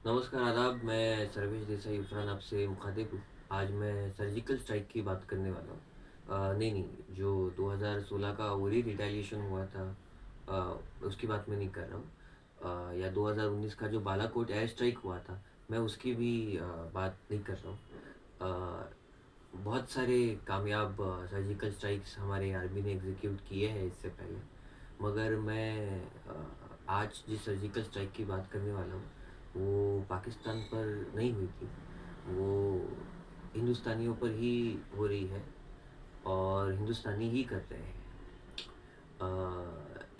नमस्कार, आदाब। मैं सर्वेश देसाई उफरान आपसे मुखातिब हूँ। आज मैं सर्जिकल स्ट्राइक की बात करने वाला हूँ। नहीं, जो 2016 का उरी रिटेलिएशन हुआ था, उसकी बात मैं नहीं कर रहा हूँ। या 2019 का जो बालाकोट एयर स्ट्राइक हुआ था, मैं उसकी भी बात नहीं कर रहा हूँ। अ, बहुत सारे कामयाब सर्जिकल स्ट्राइक्स हमारे आर्मी ने एग्ज़ीक्यूट किए हैं इससे पहले। मगर मैं आज जिस सर्जिकल स्ट्राइक की बात करने वाला हूँ, वो पाकिस्तान पर नहीं हुई थी। वो हिंदुस्तानियों पर ही हो रही है और हिंदुस्तानी ही कर रहे हैं।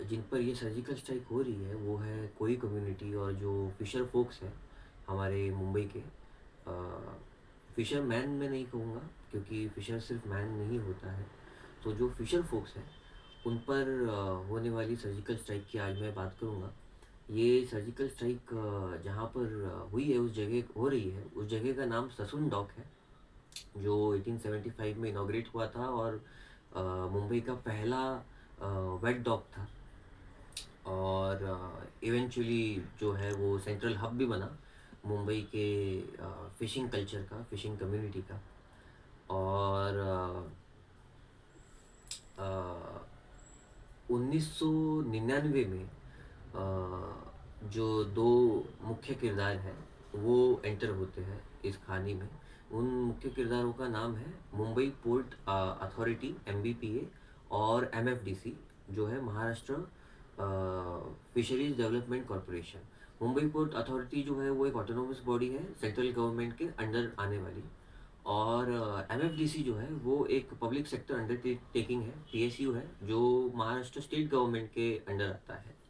जिन पर ये सर्जिकल स्ट्राइक हो रही है वो है कोई कम्युनिटी और जो फ़िशर फ़ोक्स हैं हमारे मुंबई के। फ़िशरमैन मैं नहीं कहूँगा, क्योंकि फ़िशर सिर्फ मैन नहीं होता है। तो जो फ़िशर फ़ोक्स हैं उन पर होने वाली सर्जिकल स्ट्राइक की आज मैं बात करूँगा। ये सर्जिकल स्ट्राइक जहाँ पर हुई है, उस जगह हो रही है, उस जगह का नाम ससून डॉक है, जो 1875 में इनॉग्रेट हुआ था और मुंबई का पहला वेट डॉक था। और इवेंचुअली जो है वो सेंट्रल हब भी बना मुंबई के फ़िशिंग कल्चर का, फ़िशिंग कम्युनिटी का। और 1999 में जो दो मुख्य किरदार हैं वो एंटर होते हैं इस कहानी में। उन मुख्य किरदारों का नाम है मुंबई पोर्ट अथॉरिटी, MBPA, और MFDC, जो है Maharashtra fisheries development corporation. Mumbai port authority जो है वो एक ऑटोनोमस बॉडी है, सेंट्रल गवर्नमेंट के अंडर आने वाली। और MFDC जो है वो एक पब्लिक सेक्टर अंडरटेकिंग है, PSU है, जो महाराष्ट्र स्टेट गवर्नमेंट के अंडर आता है।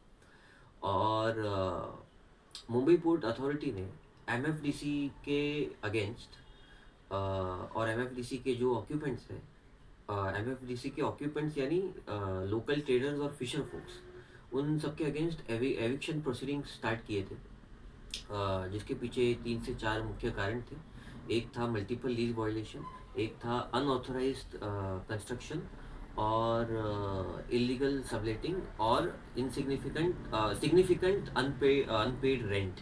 और मुंबई पोर्ट अथॉरिटी ने MFDC के अगेंस्ट और MFDC के जो ऑक्यूपेंट्स हैं, MFDC के ऑक्यूपेंट्स यानी लोकल ट्रेडर्स और फिशर फोक्स, उन सबके अगेंस्ट एविक्शन प्रोसीडिंग स्टार्ट किए थे। जिसके पीछे 3 से 4 मुख्य कारण थे। एक था मल्टीपल लीज वायलेशन, एक था अनऑथराइज्ड कंस्ट्रक्शन, और इलीगल सबलेटिंग, और सिग्निफिकेंट अनपेड रेंट।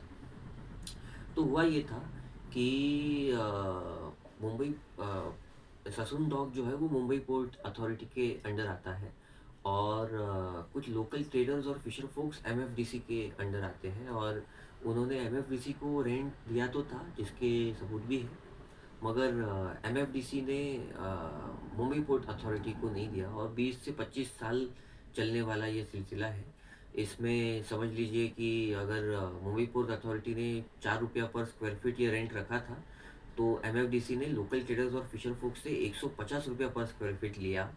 तो हुआ ये था कि मुंबई ससून डॉक जो है वो मुंबई पोर्ट अथॉरिटी के अंडर आता है, और कुछ लोकल ट्रेडर्स और फिशर फोक्स MFDC के अंडर आते हैं। और उन्होंने MFDC को रेंट दिया तो था, जिसके सबूत भी है, मगर MFDC ने मुंबई पोर्ट अथॉरिटी को नहीं दिया। और 20 से 25 साल चलने वाला ये सिलसिला है। इसमें समझ लीजिए कि अगर मुंबई पोर्ट अथॉरिटी ने 4 रुपया पर स्क्वायर फीट ये रेंट रखा था, तो MFDC ने लोकल ट्रेडर्स और फिशर फोक्स से 150 रुपया पर स्क्वायर फीट लिया।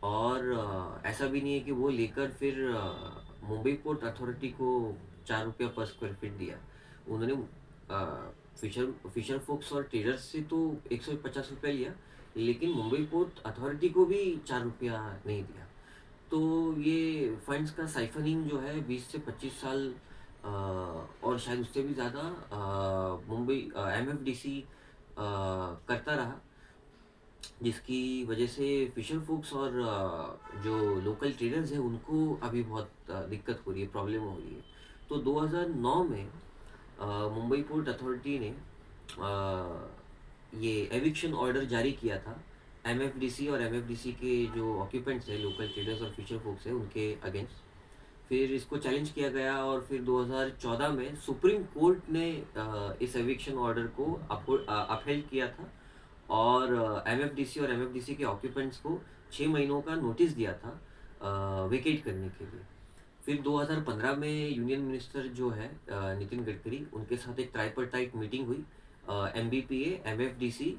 और ऐसा भी नहीं है कि वो लेकर फिर मुंबई पोर्ट अथॉरिटी को 4 रुपया पर स्क्वायर फीट दिया। उन्होंने फिशर फिशर फोक्स और ट्रेडर्स से तो 150 रुपया लिया, लेकिन मुंबई पोर्ट अथॉरिटी को भी 4 रुपया नहीं दिया। तो ये फंड्स का साइफनिंग जो है 20 से 25 साल और शायद उससे भी ज़्यादा मुंबई MFDC करता रहा, जिसकी वजह से फिशर फोक्स और जो लोकल ट्रेडर्स हैं उनको अभी बहुत दिक्कत हो रही है, प्रॉब्लम हो रही है। तो 2009 में मुंबई पोर्ट अथॉरिटी ने ये एविक्शन ऑर्डर जारी किया था MFDC और MFDC के जो ऑक्यूपेंट्स हैं, लोकल ट्रेडर्स और फिशर फोक्स हैं, उनके अगेंस्ट। फिर इसको चैलेंज किया गया और फिर 2014 में सुप्रीम कोर्ट ने इस एविक्शन ऑर्डर को अपहेल्ड किया था, और MFDC और MFDC के ऑक्यूपेंट्स को 6 महीनों का नोटिस दिया था वेकेट करने के लिए। फिर 2015 में यूनियन मिनिस्टर जो है नितिन गडकरी, उनके साथ एक ट्राइपर्टाइट मीटिंग हुई, MBPA, MFDC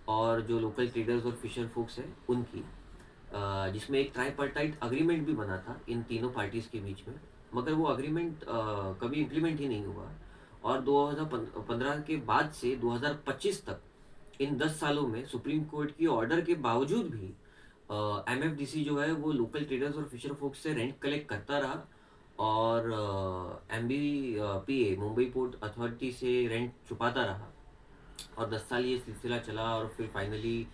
और जो लोकल ट्रेडर्स और फिशर फोक्स हैं उनकी, जिसमें एक ट्राइपर्टाइट अग्रीमेंट भी बना था इन तीनों पार्टीज़ के बीच में। मगर वो अग्रीमेंट कभी इम्प्लीमेंट ही नहीं हुआ। और 2015 के बाद से 2025 तक, इन 10 सालों में सुप्रीम कोर्ट की ऑर्डर के बावजूद भी MFDC जो है वो लोकल ट्रेडर्स और फिशर फोक्स से रेंट कलेक्ट करता रहा, और MBPA, मुंबई पोर्ट अथॉरिटी से रेंट छुपाता रहा। और 10 साल ये सिलसिला चला, और फिर फाइनली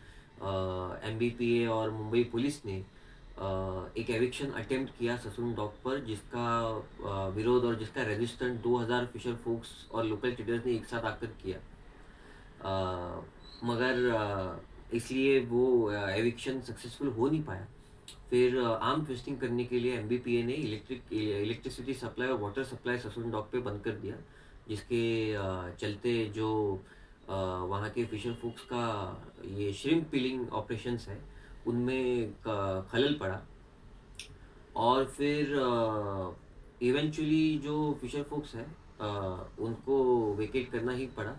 MBPA और मुंबई पुलिस ने एक एविक्शन अटेम्प्ट किया ससुन डॉक पर, जिसका विरोध और जिसका रेजिस्टेंस 2000 फिशर फोक्स और लोकल ट्रेडर्स ने एक साथ आकर किया। मगर इसलिए वो एविक्शन सक्सेसफुल हो नहीं पाया। फिर आर्म ट्विस्टिंग करने के लिए एमबीपीए ने इलेक्ट्रिसिटी सप्लाई और वाटर सप्लाई ससुन डॉक पे बंद कर दिया, जिसके चलते जो वहाँ के फिशर फोक्स का ये श्रिम्प पिलिंग ऑपरेशंस है उनमें खलल पड़ा। और फिर इवेंचुअली जो फिशर फोक्स है उनको वेकेट करना ही पड़ा,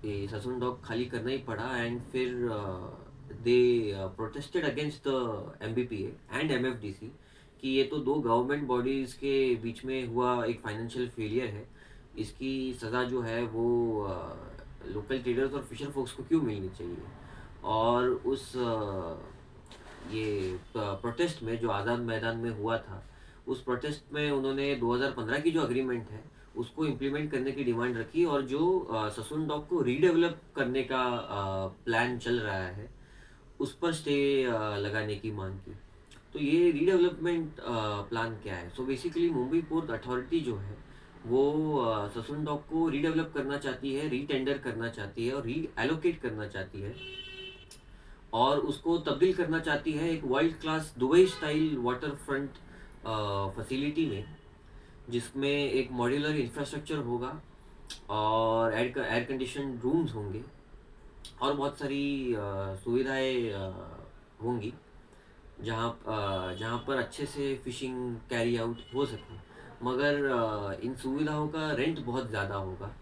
ये ससुन डॉक खाली करना ही पड़ा। एंड फिर they protested against the MBPA and MFDC कि ये तो दो गवर्नमेंट बॉडीज़ के बीच में हुआ एक फाइनेंशियल फेलियर है, इसकी सज़ा जो है वो लोकल ट्रेडर्स और फिशर फोक्स को क्यों मिलनी चाहिए। और उस ये प्रोटेस्ट में जो आज़ाद मैदान में हुआ था, उस प्रोटेस्ट में उन्होंने 2015 की जो अग्रीमेंट है उसको इम्प्लीमेंट करने की डिमांड रखी, और जो ससुन डॉक को रीडेवलप करने का प्लान चल रहा है उस पर स्टे लगाने की मांग की। तो ये रीडेवलपमेंट प्लान क्या है? So basically Mumbai port authority जो है वो ससुन डॉक को रीडेवलप करना चाहती है, रीटेंडर करना चाहती है और री एलोकेट करना चाहती है, और उसको तब्दील करना चाहती है एक world class Dubai style water front facility में, जिसमें एक मॉड्यूलर इंफ्रास्ट्रक्चर होगा और एयर कंडीशन रूम्स होंगे और बहुत सारी सुविधाएं होंगी, जहाँ पर अच्छे से फिशिंग कैरी आउट हो सके। मगर इन सुविधाओं का रेंट बहुत ज़्यादा होगा।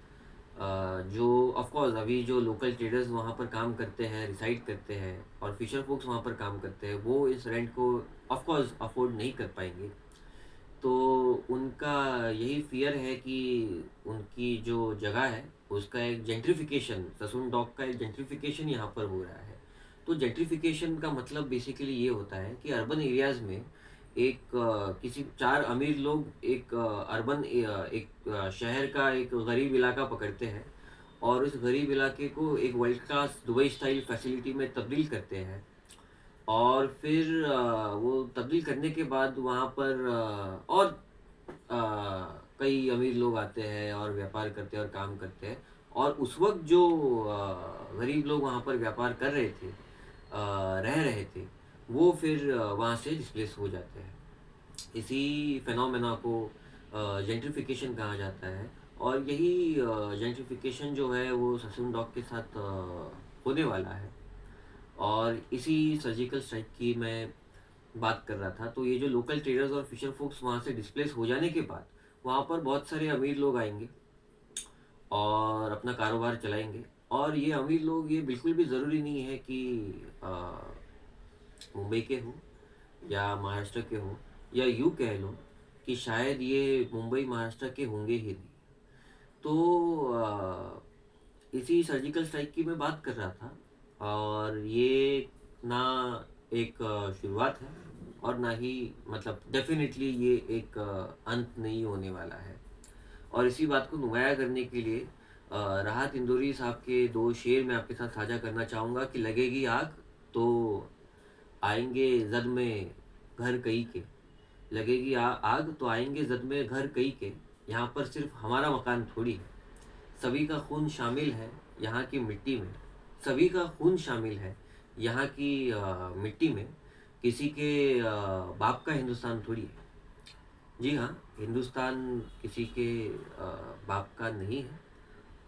जो ऑफ कोर्स अभी जो लोकल ट्रेडर्स वहाँ पर काम करते हैं, रिसाइड करते हैं, और फिशर फोक्स वहाँ पर काम करते हैं, वो इस रेंट को ऑफ कोर्स अफोर्ड नहीं कर पाएंगे। तो उनका यही फियर है कि उनकी जो जगह है उसका एक जेंट्रिफिकेशन, ससुन डॉक का एक जेंट्रिफिकेशन यहाँ पर हो रहा है। तो जेंट्रिफिकेशन का मतलब बेसिकली ये होता है कि अर्बन एरियाज़ में एक किसी चार अमीर लोग एक शहर का एक गरीब इलाका पकड़ते हैं और उस गरीब इलाके को एक world class Dubai style facility में तब्दील करते हैं। और फिर वो तब्दील करने के बाद वहाँ पर और कई अमीर लोग आते हैं और व्यापार करते हैं और काम करते हैं, और उस वक्त जो गरीब लोग वहाँ पर व्यापार कर रहे थे, रह रहे थे, वो फिर वहाँ से डिस्प्लेस हो जाते हैं। इसी फेनोमेना को जेंट्रिफिकेशन कहा जाता है, और यही जेंट्रिफिकेशन जो है वो ससुन डॉक के साथ होने वाला है। और इसी सर्जिकल स्ट्राइक की मैं बात कर रहा था। तो ये जो लोकल ट्रेडर्स और फिशर फोक्स वहाँ से डिस्प्लेस हो जाने के बाद वहाँ पर बहुत सारे अमीर लोग आएंगे और अपना कारोबार चलाएंगे। और ये अमीर लोग, ये बिल्कुल भी ज़रूरी नहीं है कि मुंबई के हो या महाराष्ट्र के हो, या यूँ कह लो कि शायद ये मुंबई महाराष्ट्र के होंगे ही नहीं। तो इसी सर्जिकल स्ट्राइक की मैं बात कर रहा था, और ये ना एक शुरुआत है और ना ही, मतलब डेफिनेटली ये एक अंत नहीं होने वाला है। और इसी बात को नुमाया करने के लिए राहत इंदौरी साहब के दो शेर मैं आपके साथ साझा करना चाहूँगा कि लगेगी आग तो आएंगे जद में घर कई के, लगेगी आग तो आएंगे जद में घर कई के, यहाँ पर सिर्फ हमारा मकान थोड़ी है, सभी का खून शामिल है यहाँ की मिट्टी में, सभी का खून शामिल है यहाँ की मिट्टी में, किसी के बाप का हिंदुस्तान थोड़ी है। जी हाँ, हिंदुस्तान किसी के बाप का नहीं है,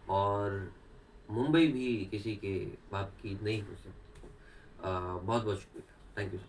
और मुंबई भी किसी के बाप की नहीं हो सकती। बहुत बहुत शुक्रिया। Thank you.